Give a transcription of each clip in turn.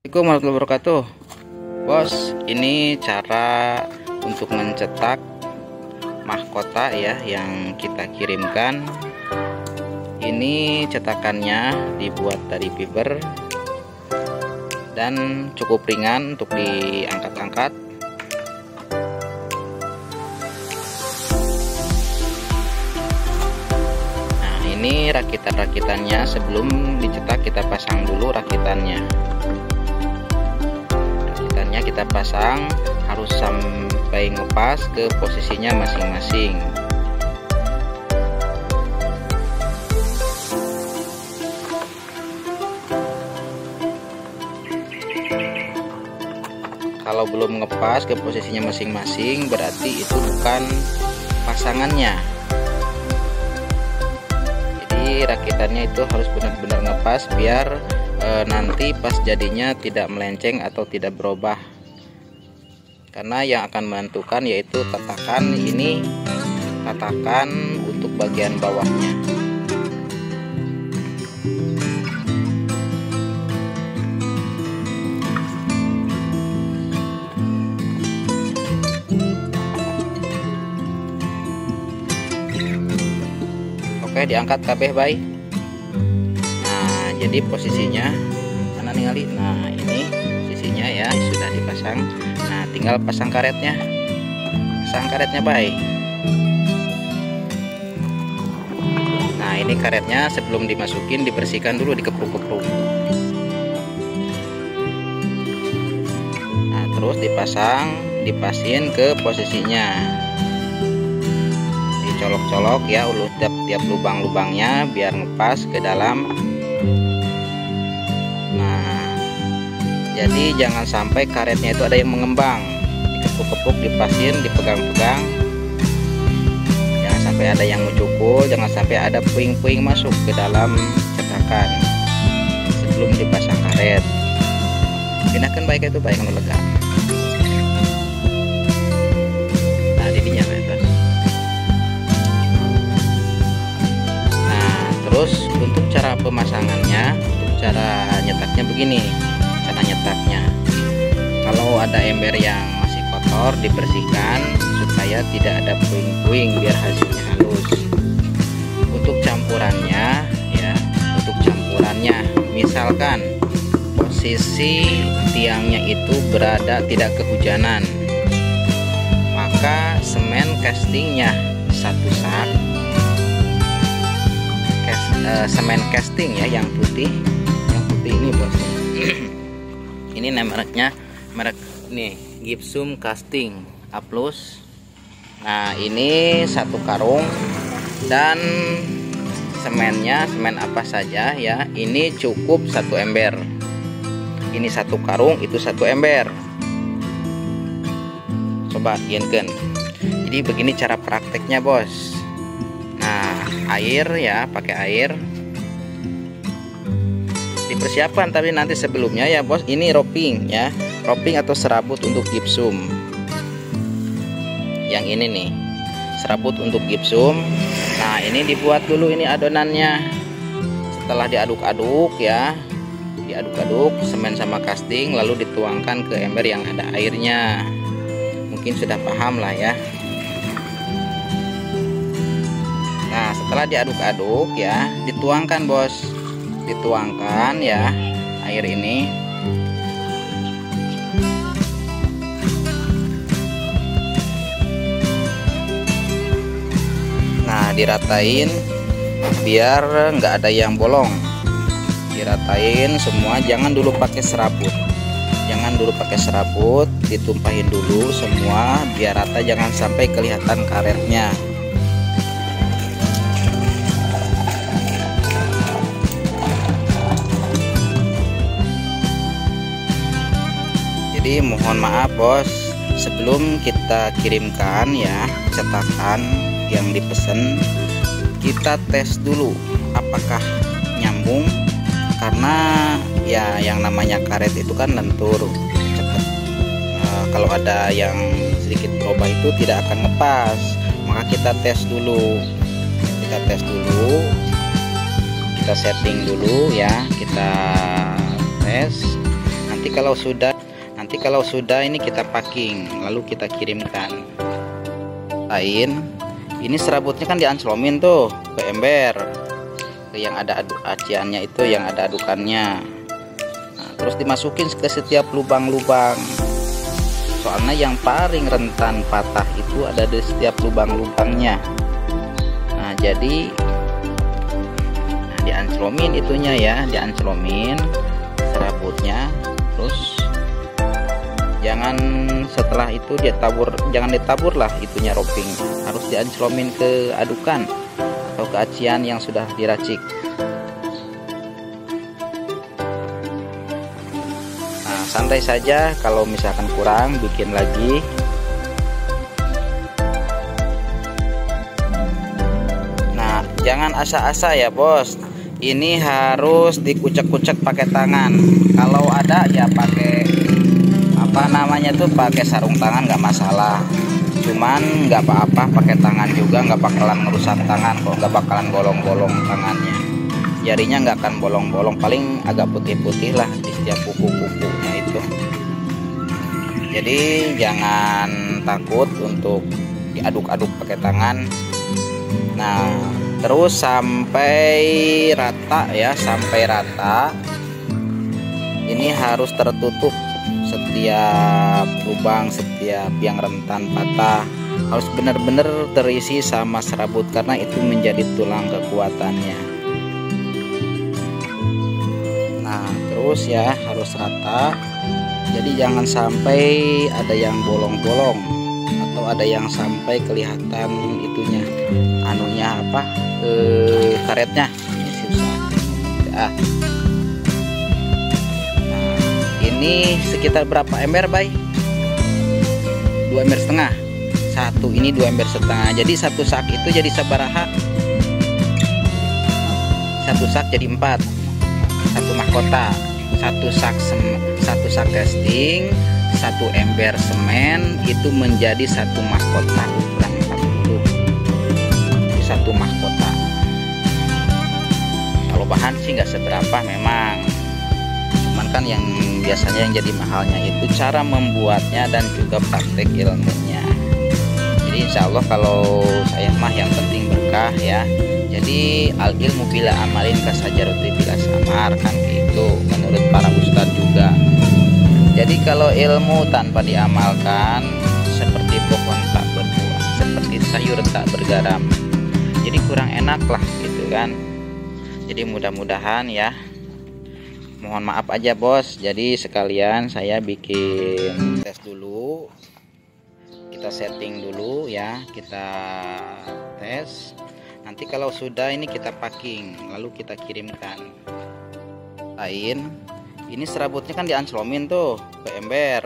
Assalamualaikum warahmatullahi wabarakatuh. Bos, ini cara untuk mencetak mahkota ya yang kita kirimkan. Ini cetakannya dibuat dari fiber dan cukup ringan untuk diangkat-angkat. Nah, ini rakitan-rakitannya. Sebelum dicetak kita pasang dulu rakitannya. Kita pasang harus sampai ngepas ke posisinya masing-masing. Kalau belum ngepas ke posisinya masing-masing berarti itu bukan pasangannya. Jadi rakitannya itu harus benar-benar ngepas biar nanti pas jadinya tidak melenceng atau tidak berubah. Karena yang akan menentukan yaitu tatakan ini, tatakan untuk bagian bawahnya. Oke, diangkat kabeh baik. Nah, jadi posisinya mana ningali? Nah, ini posisinya ya sudah dipasang. Nah, tinggal pasang karetnya. Pasang karetnya baik. Nah, ini karetnya sebelum dimasukin dibersihkan dulu, dikepruk-kepruk. Nah, terus dipasin ke posisinya. Dicolok-colok ya tiap lubang-lubangnya biar ngepas ke dalam. Jadi jangan sampai karetnya itu ada yang mengembang, dikepuk-kepuk, dipasin, dipegang-pegang. Jangan sampai ada yang mencukul, jangan sampai ada puing-puing masuk ke dalam cetakan sebelum dipasang karet. Pindahkan baik itu baik lega. Nah, didinya betul. Nah, terus untuk cara pemasangannya, untuk cara nyetaknya begini. Cara nyetaknya, kalau ada ember yang masih kotor dibersihkan supaya tidak ada puing-puing biar hasilnya halus. Untuk campurannya ya, misalkan posisi tiangnya itu berada tidak kehujanan, maka semen castingnya satu sak, semen casting ya yang putih ini bos. Ini mereknya nih Gypsum Casting A+. Nah, ini satu karung dan semennya semen apa saja ya. Ini cukup satu ember. Ini satu karung, itu satu ember. Coba ienkeun. Jadi begini cara prakteknya bos. Nah, air ya, pakai air. Dipersiapkan tapi nanti sebelumnya ya bos, ini roping ya, roping atau serabut untuk gipsum. Yang ini nih serabut untuk gipsum. Nah, ini dibuat dulu ini adonannya. Setelah diaduk-aduk ya, diaduk-aduk semen sama casting, lalu dituangkan ke ember yang ada airnya. Mungkin sudah paham lah ya. Nah, setelah diaduk-aduk ya, dituangkan bos. Dituangkan ya air ini. Nah, diratain biar nggak ada yang bolong. Diratain semua, jangan dulu pakai serabut. Ditumpahin dulu semua biar rata, jangan sampai kelihatan karetnya. Jadi mohon maaf bos, sebelum kita kirimkan ya cetakan yang dipesan, kita tes dulu apakah nyambung, karena ya yang namanya karet itu kan lentur cepet. Kalau ada yang sedikit berubah itu tidak akan ngepas, maka kita tes dulu, kita setting dulu ya, kita tes. nanti kalau sudah ini kita packing lalu kita kirimkan. Ini serabutnya kan dianclomin tuh ke ember, ke yang ada aciannya itu, yang ada adukannya. Nah, terus dimasukin ke setiap lubang-lubang. Soalnya yang paling rentan patah itu ada di setiap lubang-lubangnya. Nah, jadi dianclomin itunya ya, dianclomin serabutnya. Terus setelah itu jangan ditabur lah itunya roping, harus dianclomin ke adukan atau ke acian yang sudah diracik. Nah, santai saja, kalau misalkan kurang bikin lagi. Nah, jangan asa-asa ya bos, ini harus dikucek-kucek pakai tangan. Kalau ada ya pakai pakai sarung tangan nggak masalah, cuman nggak apa-apa pakai tangan juga, nggak bakalan merusak tangan kok, nggak bakalan bolong-bolong tangannya, jarinya nggak akan bolong-bolong, paling agak putih-putih lah di setiap kuku-kukunya itu. Jadi jangan takut untuk diaduk-aduk pakai tangan. Nah, terus sampai rata ya, sampai rata. Ini harus tertutup setiap lubang, setiap yang rentan patah harus benar-benar terisi sama serabut, karena itu menjadi tulang kekuatannya. Nah, terus ya harus rata, jadi jangan sampai ada yang bolong-bolong atau ada yang sampai kelihatan itunya karetnya. Ini susah ya. Ini sekitar berapa ember bay? 2 ember setengah. Satu ini 2 ember setengah. Jadi satu sak itu jadi sabaraha? Satu sak jadi 4. Satu mahkota. Satu sak casting, 1 ember semen itu menjadi 1 mahkota ukuran 40. Itu 1 mahkota. Kalau bahan sih nggak seberapa memang. Cuman kan yang biasanya yang jadi mahalnya itu cara membuatnya dan juga praktek ilmunya. Jadi insya Allah kalau saya mah yang penting berkah ya. Jadi al ilmu bila amalin kasajaroti bila samar, kan gitu menurut para ustadz juga. Jadi kalau ilmu tanpa diamalkan seperti pohon tak berbuah, seperti sayur tak bergaram, jadi kurang enak lah gitu kan. Jadi mudah-mudahan ya, mohon maaf aja bos, jadi sekalian saya bikin tes dulu, kita setting dulu ya, kita tes. Nanti kalau sudah ini kita packing lalu kita kirimkan. Ini serabutnya kan dianclomin tuh ke ember,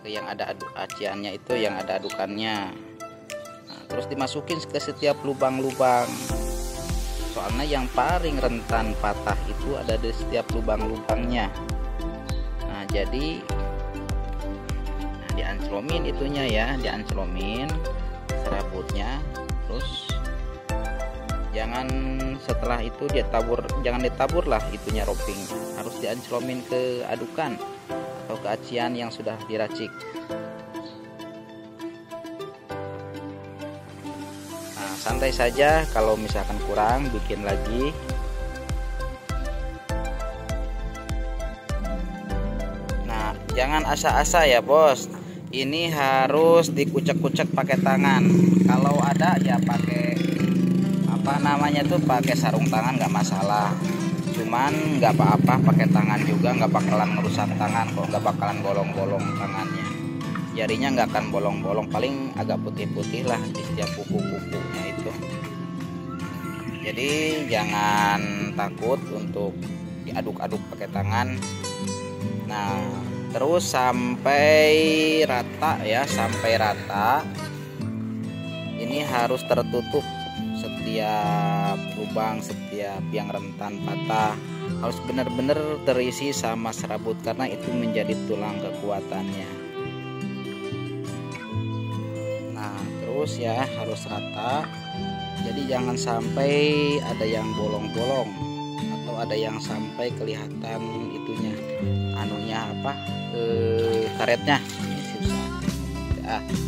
ke yang ada aciannya itu, yang ada adukannya. Nah, terus dimasukin ke setiap lubang-lubang. Soalnya yang paling rentan patah itu ada di setiap lubang-lubangnya. Nah, jadi dianclomin itunya ya, dianclomin serabutnya. Terus setelah itu jangan ditabur lah itunya roping, harus dianclomin ke adukan atau ke acian yang sudah diracik. Nah, santai saja, kalau misalkan kurang bikin lagi. Nah, jangan asa-asa ya bos, ini harus dikucek-kucek pakai tangan. Kalau ada ya pakai pakai sarung tangan nggak masalah, cuman nggak apa-apa pakai tangan juga, nggak bakalan merusak tangan kok, nggak bakalan bolong-bolong tangannya, jarinya nggak akan bolong-bolong, paling agak putih-putih lah di setiap kuku-kukunya itu. Jadi jangan takut untuk diaduk-aduk pakai tangan. Nah, terus sampai rata ya, sampai rata. Ini harus tertutup setiap lubang, setiap yang rentan patah harus benar-benar terisi sama serabut, karena itu menjadi tulang kekuatannya. Nah, terus ya harus rata, jadi jangan sampai ada yang bolong-bolong atau ada yang sampai kelihatan itunya karetnya ini susah.